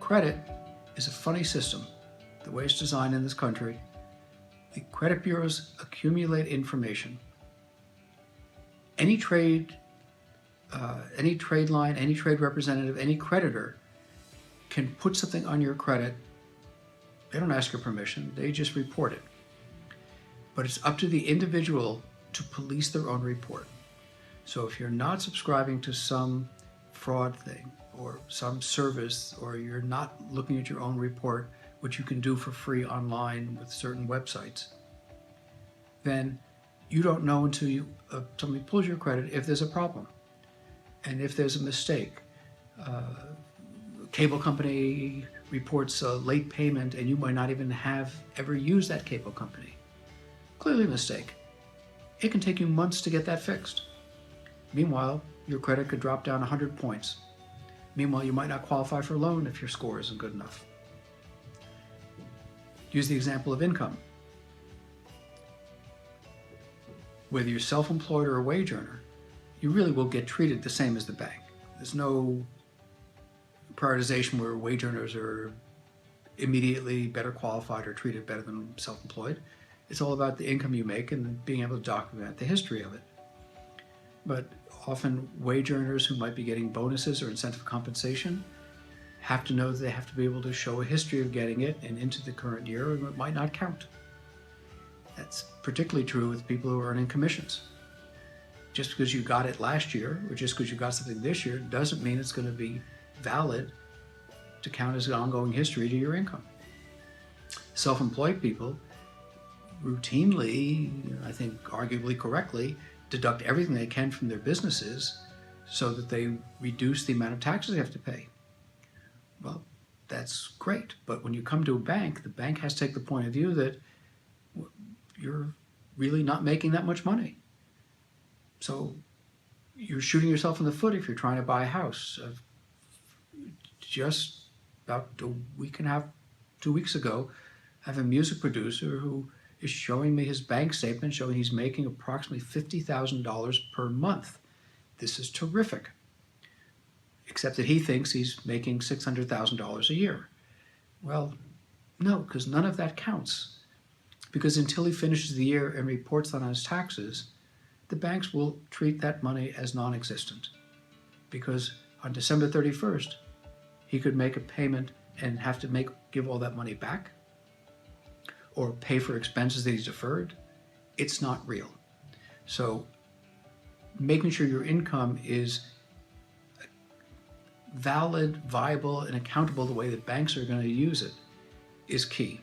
Credit is a funny system. The way it's designed in this country, the credit bureaus accumulate information. Any trade line, any trade representative, any creditor can put something on your credit. They don't ask your permission, they just report it. But it's up to the individual to police their own report. So if you're not subscribing to some fraud thing or some service, or you're not looking at your own report, which you can do for free online with certain websites, then you don't know until somebody pulls your credit if there's a problem. And if there's a mistake, cable company reports a late payment and you might not even have ever used that cable company. Clearly a mistake. It can take you months to get that fixed. Meanwhile, your credit could drop down 100 points. Meanwhile, you might not qualify for a loan if your score isn't good enough. Use the example of income. Whether you're self-employed or a wage earner, you really will get treated the same as the bank. There's no prioritization where wage earners are immediately better qualified or treated better than self-employed. It's all about the income you make and being able to document the history of it. But often wage earners who might be getting bonuses or incentive compensation have to know that they have to be able to show a history of getting it and into the current year, and it might not count. That's particularly true with people who are earning commissions. Just because you got it last year, or just because you got something this year, doesn't mean it's going to be valid to count as an ongoing history to your income. Self-employed people routinely, I think arguably correctly, deduct everything they can from their businesses so that they reduce the amount of taxes they have to pay. Well, that's great, but when you come to a bank, the bank has to take the point of view that you're really not making that much money. So you're shooting yourself in the foot if you're trying to buy a house. Just about a week and a half, 2 weeks ago, I have a music producer who is showing me his bank statement showing he's making approximately $50,000 per month. This is terrific. Except that he thinks he's making $600,000 a year. Well, no, because none of that counts. Because until he finishes the year and reports on his taxes, the banks will treat that money as non-existent. Because on December 31st, he could make a payment and have to give all that money back, or pay for expenses that he's deferred. It's not real. So making sure your income is valid, viable, and accountable the way that banks are going to use it is key.